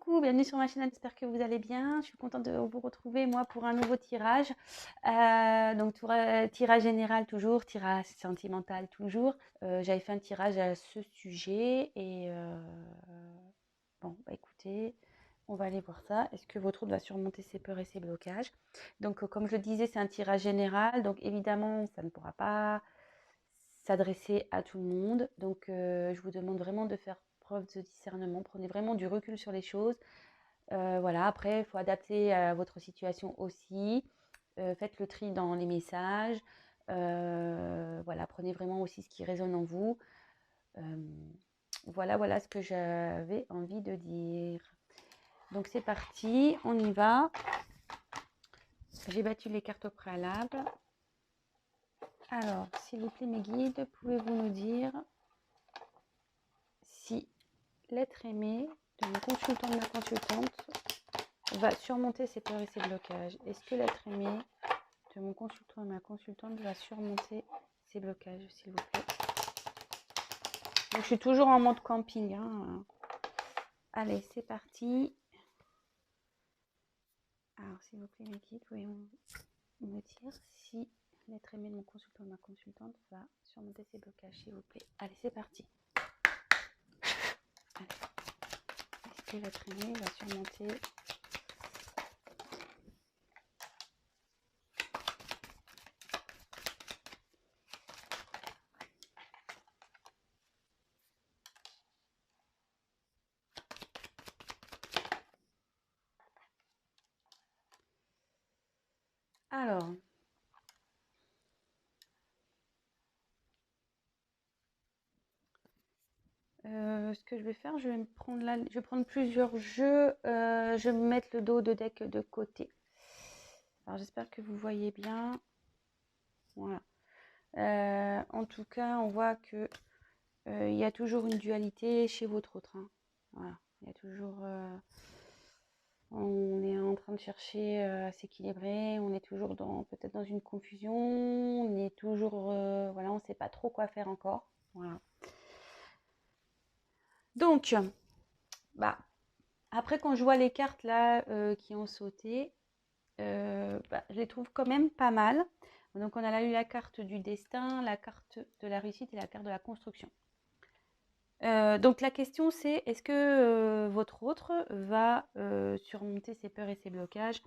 coucou, bienvenue sur ma chaîne, j'espère que vous allez bien. Je suis contente de vous retrouver moi pour un nouveau tirage. Tirage général toujours, tirage sentimental toujours. J'avais fait un tirage à ce sujet et bon, bah écoutez, on va aller voir ça. Est-ce que votre autre va surmonter ses peurs et ses blocages? Donc comme je le disais, c'est un tirage général, donc évidemment, ça ne pourra pas s'adresser à tout le monde. Donc je vous demande vraiment de faire preuve de discernement, prenez vraiment du recul sur les choses. Voilà, après, il faut adapter à votre situation aussi. Faites le tri dans les messages. Voilà, prenez vraiment aussi ce qui résonne en vous. Voilà ce que j'avais envie de dire. Donc c'est parti, on y va. J'ai battu les cartes au préalable. Alors, s'il vous plaît, mes guides, pouvez-vous nous dire si l'être aimé de mon consultant, de ma consultante, va surmonter ses peurs et ses blocages? Est-ce que l'être aimé de mon consultant et ma consultante va surmonter ses blocages, s'il vous plaît? Donc, je suis toujours en mode camping. Hein. Allez, c'est parti. Alors, s'il vous plaît, mes guides, pouvez-vous me dire si l'être aimé de mon consultant et ma consultante va surmonter ses blocages, s'il vous plaît? Allez, c'est parti. Allez. Est-ce que l'être aimé va surmonter Alors, ce que je vais faire, je vais me prendre là, je vais prendre plusieurs jeux. Je vais me mettre le dos de deck de côté. Alors, j'espère que vous voyez bien. Voilà. En tout cas, on voit que il y a toujours une dualité chez votre autre. Hein. Voilà. Il y a toujours. On est en train de chercher à s'équilibrer. On est toujours peut-être dans une confusion. On est toujours. Voilà, on ne sait pas trop quoi faire encore. Voilà. Donc, bah, après, quand je vois les cartes là qui ont sauté, je les trouve quand même pas mal. Donc, on a eu la carte du destin, la carte de la réussite et la carte de la construction. Donc, la question c'est, est-ce que votre autre va surmonter ses peurs et ses blocages?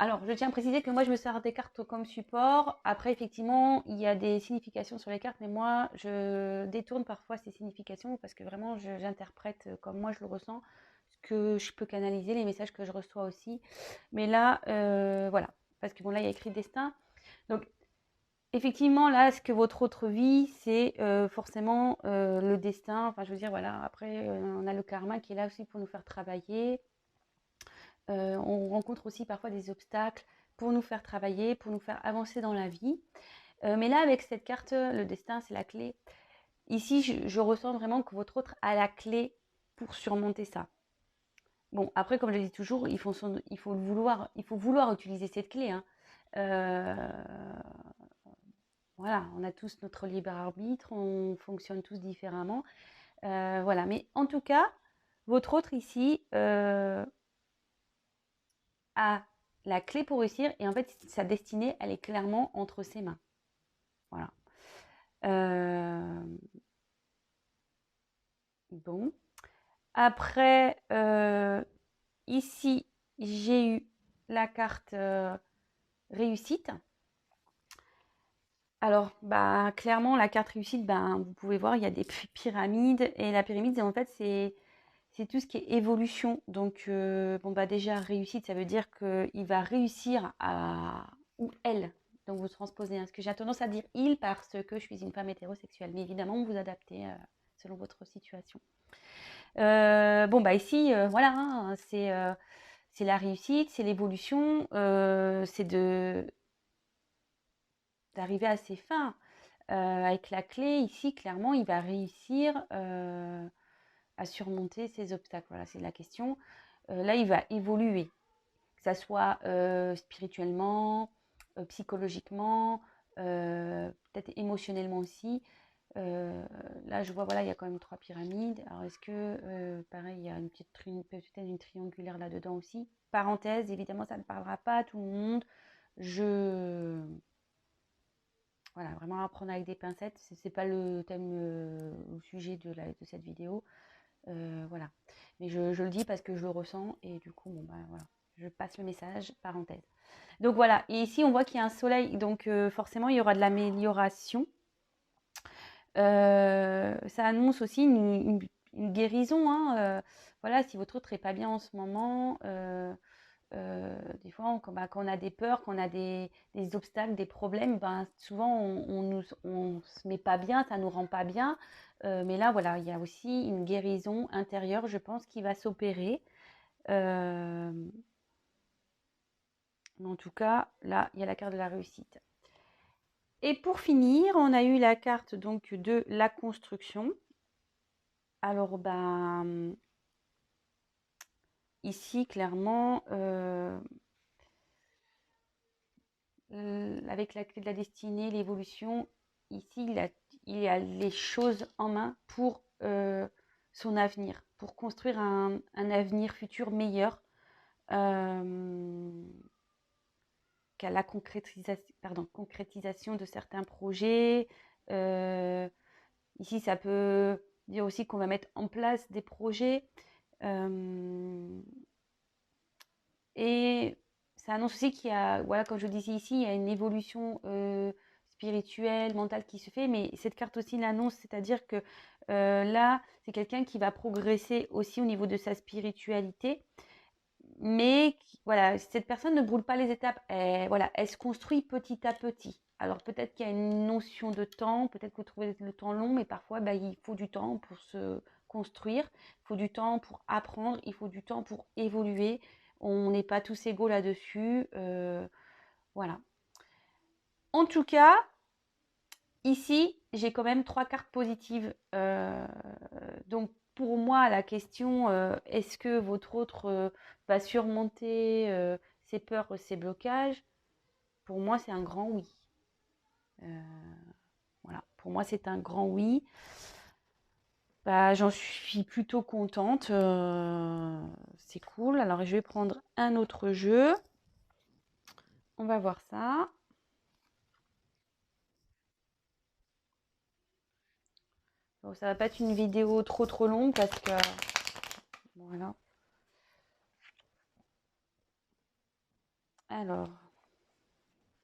Alors, je tiens à préciser que moi, je me sers des cartes comme support. Après, effectivement, il y a des significations sur les cartes, mais moi, je détourne parfois ces significations parce que vraiment, j'interprète comme moi je le ressens, ce que je peux canaliser, les messages que je reçois aussi. Mais là, voilà, parce que bon, là, il y a écrit destin. Donc, effectivement, là, ce que votre autre vie, c'est forcément le destin. Enfin, je veux dire, voilà, après, on a le karma qui est là aussi pour nous faire travailler. On rencontre aussi parfois des obstacles pour nous faire travailler, pour nous faire avancer dans la vie. Mais là, avec cette carte, le destin, c'est la clé. Ici, je ressens vraiment que votre autre a la clé pour surmonter ça. Bon, après, comme je le dis toujours, il faut vouloir utiliser cette clé. Hein. Voilà, on a tous notre libre arbitre, on fonctionne tous différemment. Voilà, mais en tout cas, votre autre ici a la clé pour réussir et en fait, sa destinée, elle est clairement entre ses mains. Voilà. Bon. Après, ici, j'ai eu la carte réussite. Alors, bah, clairement, la carte réussite, ben, vous pouvez voir, il y a des pyramides. Et la pyramide, en fait, c'est tout ce qui est évolution. Donc, bon, bah, déjà, réussite, ça veut dire qu'il va réussir à. Ou elle. Donc, vous transposez. Hein, ce que j'ai tendance à dire il parce que je suis une femme hétérosexuelle. Mais évidemment, vous adaptez selon votre situation. Bon, bah, ici, voilà, hein, c'est la réussite, c'est l'évolution, c'est d'arriver à ses fins. Avec la clé, ici, clairement, il va réussir à surmonter ces obstacles. Voilà, c'est la question. Là, il va évoluer, que ça soit psychologiquement, psychologiquement, peut-être émotionnellement aussi. Là, je vois, voilà, il y a quand même 3 pyramides. Alors, est-ce que, pareil, il y a une petite peut-être une triangulaire là-dedans aussi. Parenthèse, évidemment, ça ne parlera pas à tout le monde. Voilà, vraiment à prendre avec des pincettes. Ce n'est pas le thème, le sujet de cette vidéo. Voilà. Mais je le dis parce que je le ressens et du coup, bon, bah, voilà. Je passe le message, parenthèse. Donc voilà, et ici on voit qu'il y a un soleil, donc forcément il y aura de l'amélioration. Ça annonce aussi une guérison, hein, voilà, si votre autre n'est pas bien en ce moment, des fois, quand on a des peurs, quand on a des obstacles, des problèmes, ben, souvent on se met pas bien, ça nous rend pas bien. Mais là, voilà, il y a aussi une guérison intérieure, je pense, qui va s'opérer. Mais en tout cas, là, il y a la carte de la réussite. Et pour finir, on a eu la carte donc de la construction. Alors, ben, ici, clairement, avec la clé de la destinée, l'évolution, ici, il y a les choses en main pour son avenir, pour construire un avenir futur meilleur. Qu'à la concrétisation de certains projets. Ici, ça peut dire aussi qu'on va mettre en place des projets. Et ça annonce aussi qu'il y a, voilà, comme je disais ici, il y a une évolution spirituelle, mentale qui se fait. Mais cette carte aussi l'annonce, c'est-à-dire que là, c'est quelqu'un qui va progresser aussi au niveau de sa spiritualité. Mais voilà, cette personne ne brûle pas les étapes. Voilà, elle se construit petit à petit. Alors peut-être qu'il y a une notion de temps, peut-être que vous trouvez le temps long, mais parfois bah, il faut du temps pour se construire, il faut du temps pour apprendre, il faut du temps pour évoluer. On n'est pas tous égaux là-dessus. Voilà. En tout cas, ici, j'ai quand même 3 cartes positives. Donc, pour moi, la question, est-ce que votre autre va surmonter ses peurs, ses blocages? Pour moi, c'est un grand oui. Voilà, pour moi, c'est un grand oui. Bah, j'en suis plutôt contente. C'est cool. Alors, je vais prendre un autre jeu. On va voir ça. Bon, ça va pas être une vidéo trop longue parce que voilà. Alors,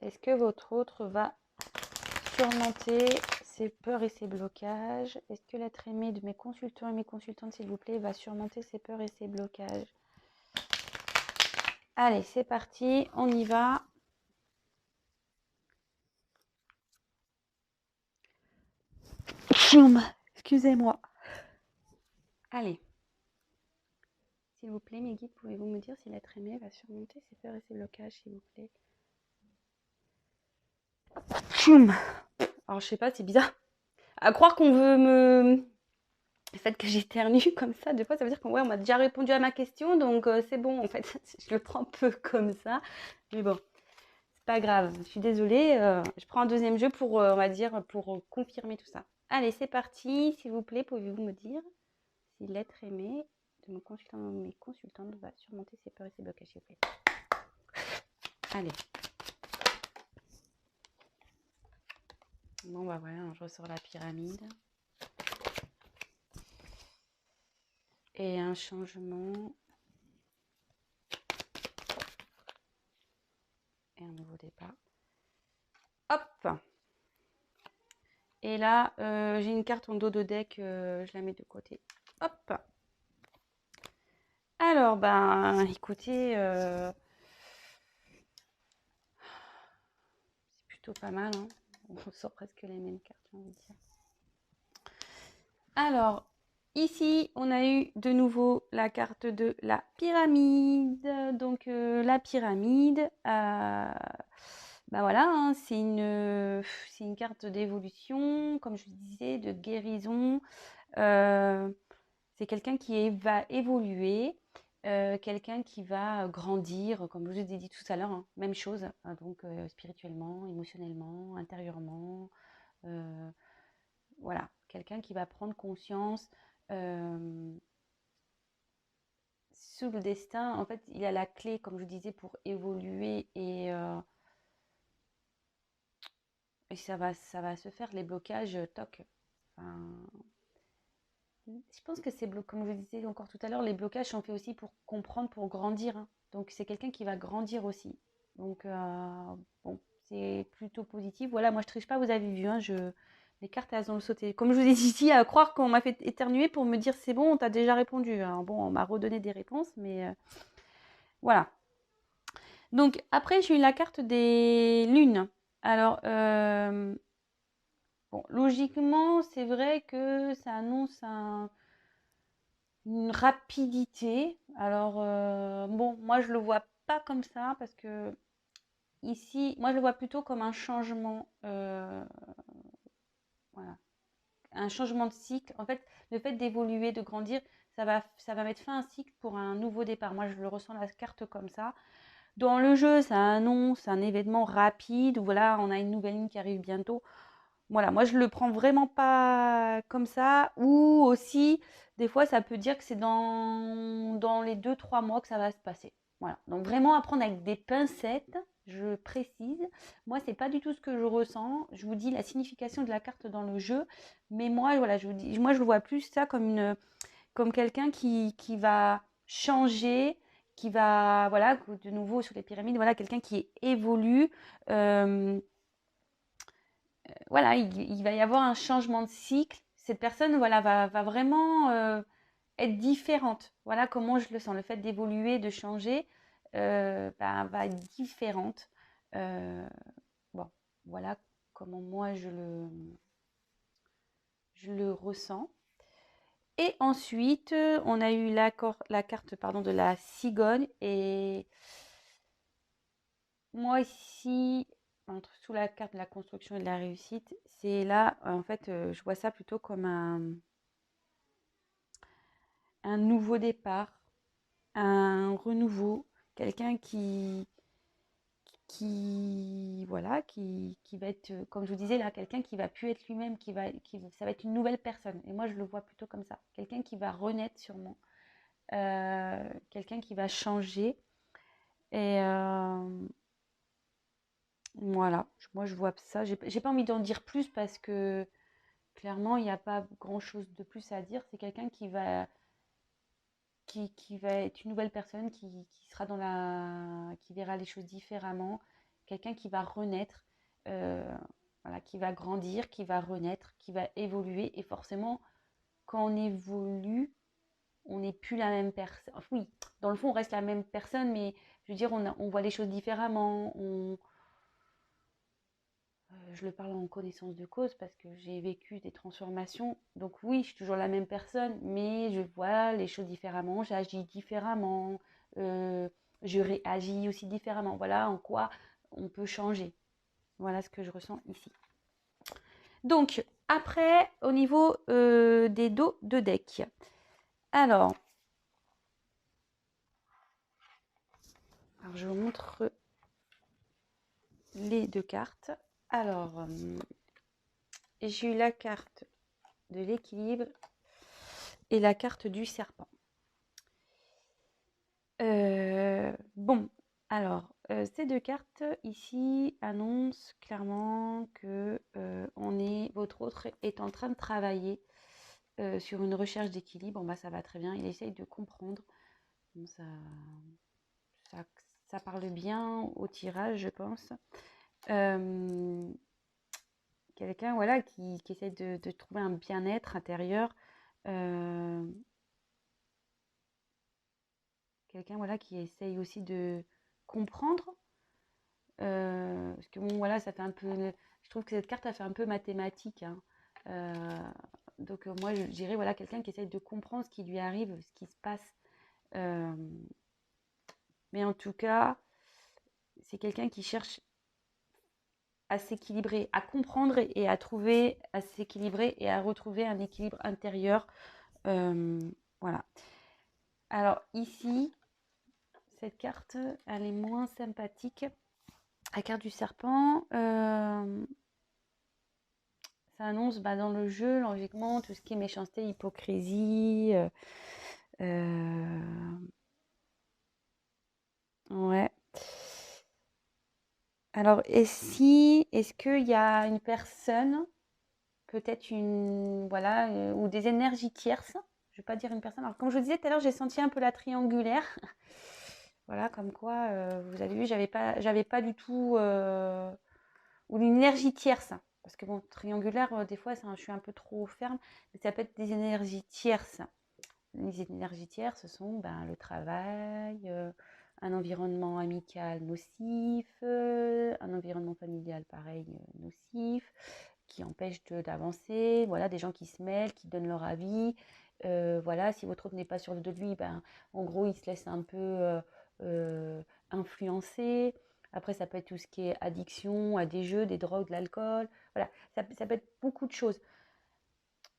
est-ce que votre autre va surmonter ses peurs et ses blocages? Est-ce que l'être aimé de mes consultants et mes consultantes, s'il vous plaît, va surmonter ses peurs et ses blocages? Allez, c'est parti, on y va. Excusez-moi. Allez. S'il vous plaît, mes guides, pouvez-vous me dire si l'être aimé va surmonter ses peurs et ses blocages, s'il vous plaît? Alors, je sais pas, c'est bizarre. À croire qu'on veut me... Le fait que j'éternue comme ça, des fois, ça veut dire qu'on on m'a déjà répondu à ma question, donc c'est bon, en fait. Je le prends un peu comme ça. Mais bon, c'est pas grave. Je suis désolée. Je prends un deuxième jeu pour, on va dire, pour confirmer tout ça. Allez, c'est parti. S'il vous plaît, pouvez-vous me dire si l'être aimé de mon consultant ou mes consultantes va surmonter ses peurs et ses blocages, s'il vous plaît. Allez. Bon, bah voilà, je ressors la pyramide. Et un changement. Et un nouveau départ. Hop! Et là, j'ai une carte en dos de deck, je la mets de côté. Hop! Alors, ben, écoutez, c'est plutôt pas mal, hein. On sort presque les mêmes cartes, j'ai envie de dire. Alors, ici, on a eu de nouveau la carte de la pyramide. Donc, la pyramide, bah voilà, hein, c'est une carte d'évolution, comme je disais, de guérison. C'est quelqu'un qui va évoluer, quelqu'un qui va grandir, comme je vous ai dit tout à l'heure, hein, même chose, hein, donc spirituellement, émotionnellement, intérieurement. voilà, quelqu'un qui va prendre conscience sous le destin. En fait, il a la clé, comme je disais, pour évoluer et ça va se faire. Les blocages, toc. Enfin, je pense que comme je disais encore tout à l'heure, les blocages sont faits aussi pour comprendre, pour grandir, hein. Donc, c'est quelqu'un qui va grandir aussi. Donc, bon, c'est plutôt positif. Voilà, moi, je triche pas, vous avez vu, hein, les cartes, elles ont sauté. Comme je vous ai dit ici, à croire qu'on m'a fait éternuer pour me dire c'est bon, on t'a déjà répondu. Alors, bon, on m'a redonné des réponses, mais voilà. Donc, après, j'ai eu la carte des lunes. Alors, bon, logiquement, c'est vrai que ça annonce une rapidité. Alors, bon, moi, je le vois pas comme ça parce que ici, moi, je le vois plutôt comme un changement. Voilà, un changement de cycle. En fait, le fait d'évoluer, de grandir, ça va mettre fin à un cycle pour un nouveau départ. Moi, je le ressens la carte comme ça. Dans le jeu, ça annonce un événement rapide où voilà, on a une nouvelle ligne qui arrive bientôt. Voilà, moi je le prends vraiment pas comme ça. Ou aussi, des fois, ça peut dire que c'est dans les 2 3 mois que ça va se passer. Voilà, donc vraiment apprendre avec des pincettes, je précise. Moi, c'est pas du tout ce que je ressens. Je vous dis la signification de la carte dans le jeu, mais moi, voilà, je vous dis, moi je le vois plus ça comme quelqu'un qui va changer, qui va, voilà, de nouveau sur les pyramides, voilà, quelqu'un qui évolue. Euh, voilà, il va y avoir un changement de cycle. Cette personne, voilà, va vraiment être différente. Voilà comment je le sens. Le fait d'évoluer, de changer, va être différente. Euh, bon, voilà comment moi je le ressens. Et ensuite, on a eu la carte pardon, de la cigogne. Et moi ici, sous la carte de la construction et de la réussite, c'est là, en fait, je vois ça plutôt comme un nouveau départ, un renouveau, quelqu'un voilà, qui va être, comme je vous disais là, quelqu'un qui va plus être lui-même, ça va être une nouvelle personne. Et moi, je le vois plutôt comme ça. Quelqu'un qui va renaître sûrement. Quelqu'un qui va changer. Et voilà, moi je vois ça. J'ai pas envie d'en dire plus parce que clairement, il n'y a pas grand-chose de plus à dire. C'est quelqu'un qui va être une nouvelle personne, qui sera qui verra les choses différemment. Quelqu'un qui va renaître, euh, voilà, qui va grandir, qui va renaître, qui va évoluer. Et forcément, quand on évolue, on n'est plus la même personne. Enfin, oui, dans le fond, on reste la même personne, mais je veux dire, on voit les choses différemment. Je le parle en connaissance de cause parce que j'ai vécu des transformations. Donc oui, je suis toujours la même personne, mais je vois les choses différemment, j'agis différemment, euh, je réagis aussi différemment. Voilà en quoi on peut changer. Voilà ce que je ressens ici. Donc, après, au niveau des dos de deck. Alors, je vous montre les deux cartes. Alors, j'ai eu la carte de l'équilibre et la carte du serpent. Bon, alors, ces deux cartes ici annoncent clairement que votre autre est en train de travailler sur une recherche d'équilibre. Bon, bah, ça va très bien. Il essaye de comprendre. Bon, ça, ça parle bien au tirage, je pense. Quelqu'un voilà, qui essaie de trouver un bien-être intérieur. Euh, Quelqu'un voilà, qui essaye aussi de comprendre. Parce que bon, voilà, ça fait un peu. Je trouve que cette carte a fait un peu mathématique, hein. Donc moi, je dirais voilà, quelqu'un qui essaye de comprendre ce qui lui arrive, ce qui se passe. Euh, mais en tout cas, c'est quelqu'un qui cherche à s'équilibrer, à comprendre et à trouver, à s'équilibrer et à retrouver un équilibre intérieur. Euh, voilà. Alors ici, cette carte, elle est moins sympathique. La carte du serpent, ça ça annonce dans le jeu, logiquement, tout ce qui est méchanceté, hypocrisie. Ouais. Alors, est-ce qu'il y a une personne, peut-être voilà, ou des énergies tierces, je vais pas dire une personne. Alors, comme je vous disais tout à l'heure, j'ai senti un peu la triangulaire. Voilà, comme quoi, vous avez vu, j'avais pas du tout, ou une énergie tierce. Parce que bon, triangulaire, des fois, je suis un peu trop ferme, mais ça peut être des énergies tierces. Les énergies tierces, ce sont le travail, un environnement amical nocif, un environnement familial pareil nocif, qui empêche d'avancer. Voilà, des gens qui se mêlent, qui donnent leur avis. Voilà, si votre autre n'est pas sûr de lui, en gros, il se laisse un peu influencer. Après, ça peut être tout ce qui est addiction à des jeux, des drogues, de l'alcool. Voilà, ça peut être beaucoup de choses.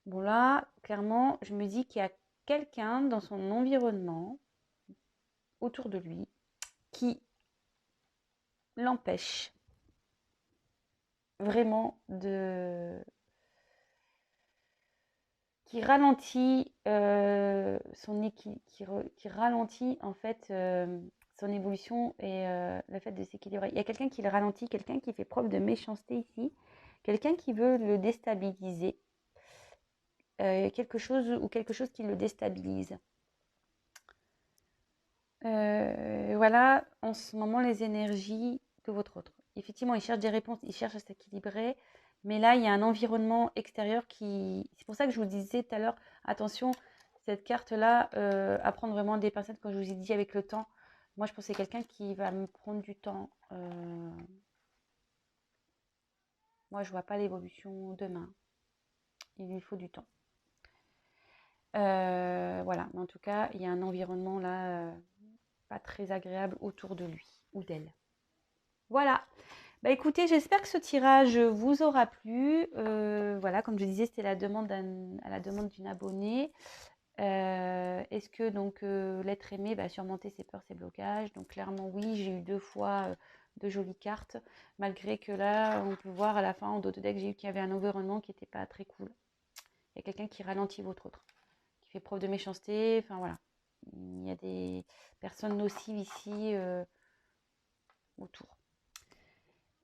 Bon là, clairement, je me dis qu'il y a quelqu'un dans son environnement, autour de lui, qui l'empêche vraiment qui ralentit qui ralentit en fait son évolution et le fait de s'équilibrer. Il y a quelqu'un qui le ralentit, quelqu'un qui fait preuve de méchanceté ici, quelqu'un qui veut le déstabiliser, quelque chose qui le déstabilise. Voilà, en ce moment, les énergies de votre autre. Effectivement, il cherche des réponses, il cherche à s'équilibrer, mais là, il y a un environnement extérieur qui... C'est pour ça que je vous disais tout à l'heure, attention, cette carte-là, à prendre vraiment des pincettes, quand je vous ai dit avec le temps. Moi, je pense que c'est quelqu'un qui va me prendre du temps. Moi, je vois pas l'évolution demain. Il lui faut du temps. Voilà, mais en tout cas, il y a un environnement là pas très agréable autour de lui ou d'elle. Voilà. Écoutez, j'espère que ce tirage vous aura plu. Voilà, comme je disais, c'était à la demande d'une abonnée. Est-ce que donc l'être aimé va surmonter ses peurs, ses blocages? Donc clairement oui, j'ai eu 2 fois de jolies cartes, malgré que là, on peut voir à la fin, en dos de deck, j'ai eu qu'il y avait un environnement qui n'était pas très cool. Il y a quelqu'un qui ralentit votre autre, qui fait preuve de méchanceté, enfin voilà. Il y a des personnes nocives ici autour.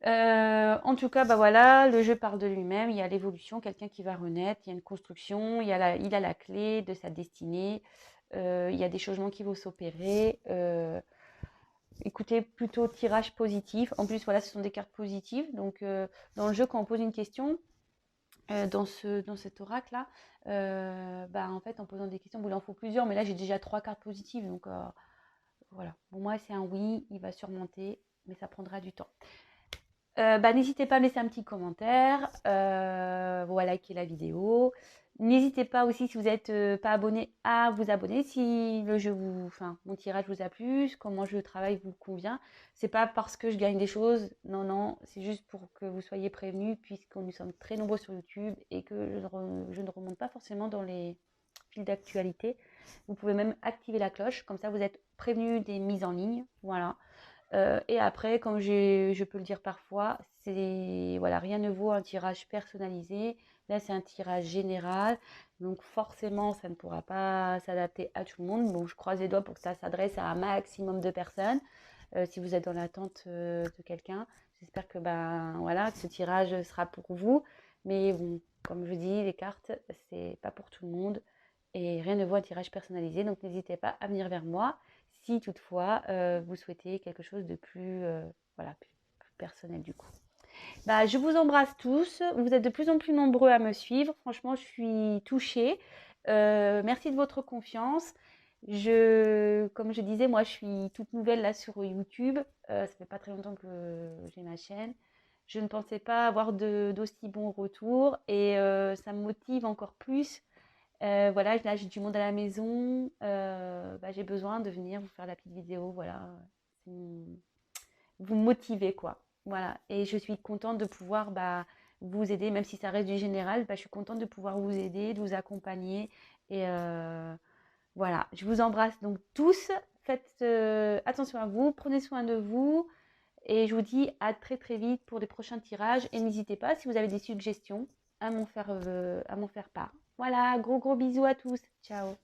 En tout cas, voilà, le jeu parle de lui-même, il y a l'évolution, quelqu'un qui va renaître, il y a une construction, il a la clé de sa destinée, il y a des changements qui vont s'opérer. Écoutez, plutôt tirage positif. En plus, voilà, ce sont des cartes positives. Donc, dans le jeu, quand on pose une question, dans cet oracle-là, en fait, en posant des questions, il en faut plusieurs, mais là, j'ai déjà 3 cartes positives. Donc, voilà. Pour moi, c'est un oui, il va surmonter, mais ça prendra du temps. N'hésitez pas à laisser un petit commentaire, liker la vidéo. N'hésitez pas aussi, si vous n'êtes pas abonné, à vous abonner si mon tirage vous a plu, comment je travaille vous convient. C'est pas parce que je gagne des choses, non, c'est juste pour que vous soyez prévenus, puisque nous sommes très nombreux sur YouTube et que je ne remonte pas forcément dans les fils d'actualité. Vous pouvez même activer la cloche, comme ça vous êtes prévenus des mises en ligne, voilà. Et après, comme je peux le dire parfois, rien ne vaut un tirage personnalisé. Là, c'est un tirage général, donc forcément, ça ne pourra pas s'adapter à tout le monde. Bon, je croise les doigts pour que ça s'adresse à un maximum de personnes. Si vous êtes dans l'attente de quelqu'un, j'espère que que ce tirage sera pour vous. Mais bon, comme je dis, les cartes, c'est pas pour tout le monde et rien ne vaut un tirage personnalisé. Donc n'hésitez pas à venir vers moi si toutefois vous souhaitez quelque chose de plus personnel du coup. Je vous embrasse tous. Vous êtes de plus en plus nombreux à me suivre. Franchement, je suis touchée. Merci de votre confiance. Comme je disais, moi, je suis toute nouvelle là sur YouTube. Ça fait pas très longtemps que j'ai ma chaîne. Je ne pensais pas avoir d'aussi bons retours et ça me motive encore plus. Voilà, là j'ai du monde à la maison, j'ai besoin de venir vous faire la petite vidéo, voilà, vous motiver quoi. Voilà, et je suis contente de pouvoir vous aider, même si ça reste du général, je suis contente de pouvoir vous aider, de vous accompagner. Et voilà, je vous embrasse donc tous, faites attention à vous, prenez soin de vous. Et je vous dis à très très vite pour les prochains tirages. Et n'hésitez pas, si vous avez des suggestions, à m'en faire part. Voilà, gros bisous à tous. Ciao.